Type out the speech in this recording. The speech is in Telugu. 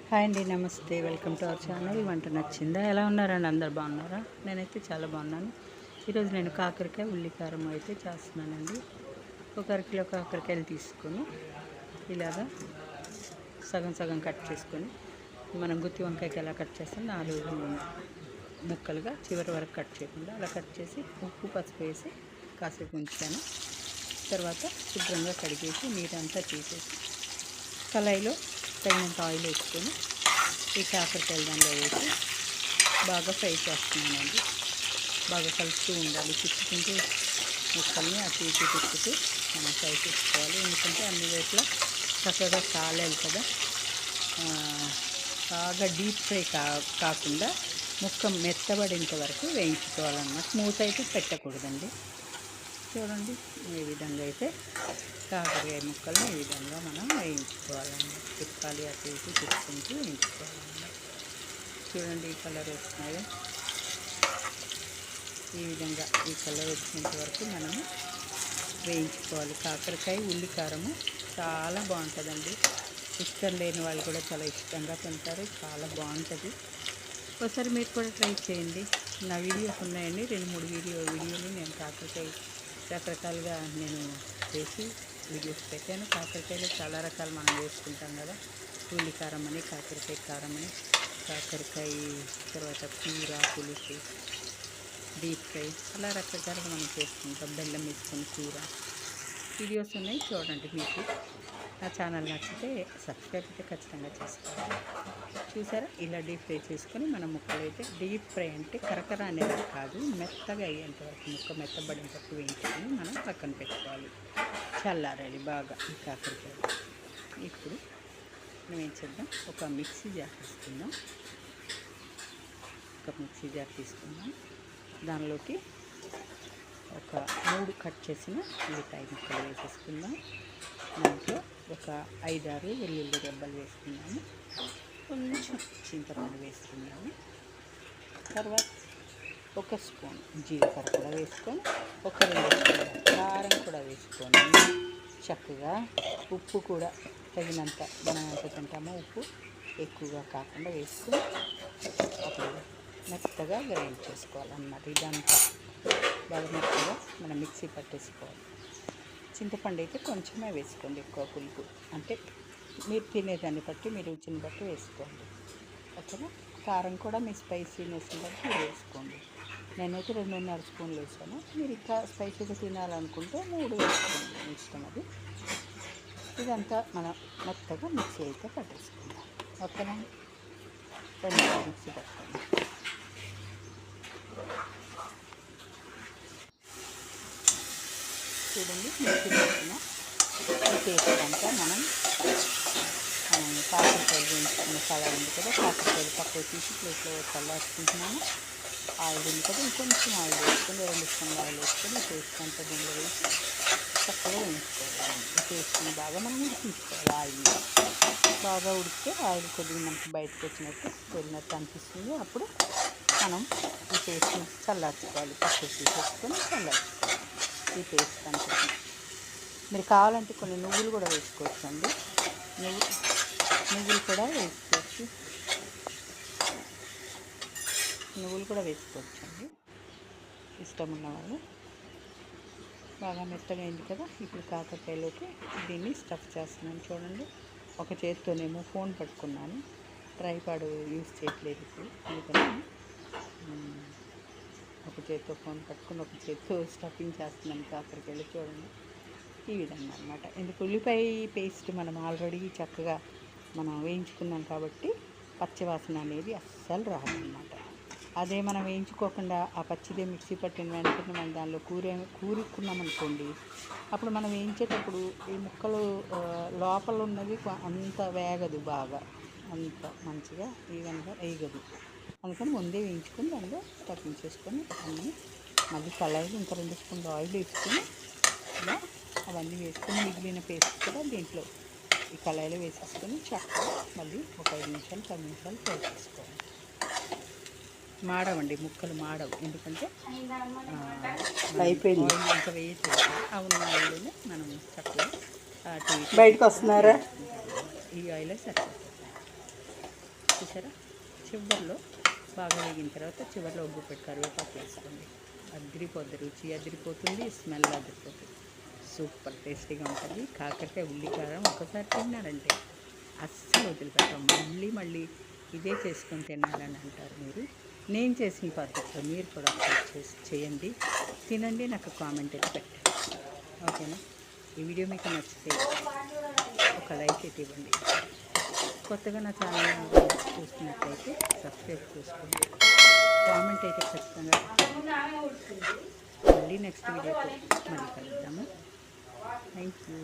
హాయ్ అండి, నమస్తే. Welcome to our channel. వంట నచ్చిందా? ఎలా ఉన్నారండి? అందరు బాగున్నారా? నేనైతే చాలా బాగున్నాను. ఈరోజు నేను కాకరకాయ ఉల్లికారం అయితే చేస్తున్నానండి. ఒక అరకిలో కాకరకాయలు తీసుకొని ఇలాగా సగం సగం కట్ చేసుకొని, మనం గుత్తి వంకాయకి ఎలా కట్ చేస్తాం 4 ముక్కలుగా చివరి వరకు కట్ చేయకుండా అలా కట్ చేసి ఉప్పు పసుపు వేసి కాసేపు ఉంచాను. తర్వాత శుభ్రంగా కడిగేసి నీరంతా తీసేసి కళాయిలో తగినంత ఆయిల్ వేసుకొని ఈ కాకరకాయలు దానిలో వేసి బాగా ఫ్రై చేస్తున్నానండి. బాగా కలుపుతూ ఉండాలి, తిప్పుకుంటూ ముక్కల్ని అటు ఇటు తిప్పుతూ మనం ఫ్రై చేసుకోవాలి. ఎందుకంటే అన్ని వైపులా చక్కగా కాలేదు కదా. బాగా డీప్ ఫ్రై కాకుండా ముక్క మెత్తబడేంత వరకు వేయించుకోవాలన్నమాట. మూత అయితే పెట్టకూడదండి. చూడండి, ఈ విధంగా అయితే కాకరకాయ ముక్కల్ని ఈ విధంగా మనం వేయించుకోవాలన్నమాట. తిప్పాలి, అటు ఇటు తిప్పుకుంటూ వేయించుకోవాలన్నమాట. చూడండి, ఈ కలర్ వస్తున్నాయి. ఈ విధంగా ఈ కలర్ వచ్చేంత వరకు మనము వేయించుకోవాలి. కాకరకాయ ఉల్లికారము చాలా బాగుంటుందండి. ఇష్టం లేని వాళ్ళు కూడా చాలా ఇష్టంగా తింటారు. చాలా బాగుంటుంది. ఒకసారి మీరు కూడా ట్రై చేయండి. నా వీడియోస్ ఉన్నాయండి, 2-3 వీడియోలు నేను కాకరకాయ రకరకాలుగా నేను చేసి వీడియోస్ పెట్టాను. కాకరకాయలో చాలా రకాలు మనం వేసుకుంటాం కదా. ఉల్లికారం అని, కాకరకాయ కారం అని, కాకరకాయ తర్వాత కూర, పులుసు, డీప్ ఫ్రై, అలా రకరకాలుగా మనం చేసుకుంటాం. బెల్లం వేసుకొని కూర వీడియోస్ ఉన్నాయి, చూడండి. మీకు నా ఛానల్ నచ్చితే సబ్స్క్రైబ్ అయితే ఖచ్చితంగా చేసుకోవాలి. చూసారా, ఇలా డీప్ ఫ్రై చేసుకొని మన ముక్కలు అయితే డీప్ ఫ్రై అంటే కరకర అనేది కాదు, మెత్తగా అయ్యేంత వరకు ముక్క మెత్తబడేంత వరకు వేయించుకొని మనం పక్కన పెట్టుకోవాలి. చల్లారాలి బాగా ఈ కాకరకాయ. ఇప్పుడు మనం ఏం చేద్దాం, ఒక మిక్సీ జార్ తీసుకుందాం. దానిలోకి ఒక 3 కట్ చేసిన ఉల్లిపాయ ముక్కలు వేసేసుకుందాం. దాంట్లో ఒక 5-6 వెల్లుల్లి రెబ్బలు వేసుకున్నాము. కొంచెం చింతపండు వేసుకున్నాము. తర్వాత ఒక స్పూన్ జీలకర్ర కూడా వేసుకొని, ఒక 2 స్పూన్ల కారం కూడా వేసుకొని, చక్కగా ఉప్పు కూడా తగినంత, మనం ఎంత తింటామో ఉప్పు ఎక్కువగా కాకుండా వేసుకొని అప్పుడు మెత్తగా గ్రైండ్ చేసుకోవాలన్నమాట. ఇదంతా బాగా మెత్తగా మనం మిక్సీ పట్టేసుకోవాలి. చింతపండు అయితే కొంచెమే వేసుకోండి, ఎక్కువ పులుపు అంటే మీరు తినేదాన్ని బట్టి, మీ రుచిని బట్టి వేసుకోండి. ఓకేనా. కారం కూడా మీ స్పైసీనెస్ని బట్టి మీరు వేసుకోండి. నేనైతే 2.5 స్పూన్లు వేసాను. మీరు ఇంకా స్పైసీగా తినాలనుకుంటే 3 వేసుకోండి, మీ ఇష్టం అది. ఇదంతా మనం మెత్తగా మిక్సీ అయితే పట్టేసుకుందాం. ఓకేనా. 2 మిక్సీ పట్టుకోండి. చూడండి, మిక్సీ పట్టిన ఈ పేస్ట్ అంతా మనం కాకరకాయలు వేయించుకున్న కళాయి ఉంది కదా, కాకరకాయలు పక్కకు తీసి ప్లేట్లో చల్లార్చుకుంటున్నాము. ఆయిల్ ఉంది కదా, ఇంకొంచెం ఆయిల్ వేసుకొని 2 స్పూన్ల ఆయిల్ వేసుకొని పేస్ట్ అంతా దీనిలో వేసి చక్కగా వేయించుకోవాలి. ఈ పేస్ట్ని బాగా మనం ఉడికించుకోవాలి. ఆయిల్ బాగా ఉడికితే ఆయిల్ కొద్దిగా మనకి బయటకు వచ్చినట్టు తేలినట్టు అనిపిస్తుంది. అప్పుడు మనం ఈ పేస్ట్ని చల్లార్చుకోవాలి. పక్కకు తీసేసుకొని చల్లార్చుకోవాలి ఈ పేస్ట్ అంతా. మీరు కావాలంటే కొన్ని నువ్వులు కూడా వేసుకోవచ్చు అండి. నువ్వులు కూడా వేసుకోవచ్చు అండి, ఇష్టం ఉన్నవాళ్ళు. బాగా మెత్తగా అయింది కదా. ఇప్పుడు కాకరకాయలోకి దీన్ని స్టఫ్ చేస్తున్నాను. చూడండి, ఒక చేతితోనేమో ఫోన్ పట్టుకున్నాను, ట్రైపాడ్ యూజ్ చేయట్లేదు ఇప్పుడు. అందుకని ఒక చేతితో ఫోన్ పట్టుకుని ఒక చేతితో స్టఫింగ్ చేస్తున్నాను కాకరకాయలు. చూడండి, ఈ విధంగా అన్నమాట. ఎందుకు, ఉల్లిపాయ పేస్ట్ మనం ఆల్రెడీ చక్కగా మనం వేయించుకున్నాం కాబట్టి పచ్చివాసన అనేది అస్సలు రాదన్నమాట. అదే మనం వేయించుకోకుండా ఆ పచ్చిదే మిక్సీ పట్టిన వెంటనే మనం దానిలో కూరుకున్నాం అనుకోండి, అప్పుడు మనం వేయించేటప్పుడు ఈ ముక్కలు లోపల ఉన్నది అంత వేగదు, బాగా అంత మంచిగా ఈవెన్గా వేయగదు. అందుకని ముందే వేయించుకొని దానిలో స్టఫింగ్ చేసుకొని అన్నీ మళ్ళీ కళాయిలు ఇంకా 2 స్పూన్లు ఆయిల్ వేసుకొని ఇలా అవన్నీ వేసుకొని మిగిలిన పేస్ట్ కూడా దీంట్లో ఈ కళాయిలో వేసేసుకొని చక్కగా మళ్ళీ ఒక 5 నిమిషాలు 10 నిమిషాలు ఫ్రై చేసుకోవాలి. మాడవండి, ముక్కలు మాడవు. ఎందుకంటే అయిపోయింది, ఇంకా వేయట్లేదు. అవును, ఆయిల్లోనే మనం చక్కగా బయటకు వస్తున్నారా, ఈ ఆయిలే సరిపోతుంది. చూసారా, చివరిలో బాగా వేగిన తర్వాత చివరిలో ఉప్పు పెట్టి కరివేపాకు వేసుకోండి. అదిరిపోద్ది, రుచి అదిరిపోతుంది, స్మెల్ అదిరిపోతుంది, సూపర్ టేస్టీగా ఉంటుంది. కాకరకాయ ఉల్లికారం ఒకసారి తిన్నారంటే అస్సలు వదిలిపెట్టాం, మళ్ళీ మళ్ళీ ఇదే చేసుకొని తినాలని అంటారు. మీరు నేను చేసిన పద్ధతిలో మీరు కూడా చేయండి, తినండి, నాకు కామెంట్ అయితే పెట్టండి. ఓకేనా? ఈ వీడియో మీకు నచ్చితే ఒక లైక్ అయితే ఇవ్వండి. కొత్తగా నా ఛానల్ చూస్తున్నట్లయితే సబ్స్క్రైబ్ చేసుకోండి, కామెంట్ అయితే ఖచ్చితంగా. మళ్ళీ నెక్స్ట్ వీడియోతో మళ్ళీ కలుద్దాము. Thank you.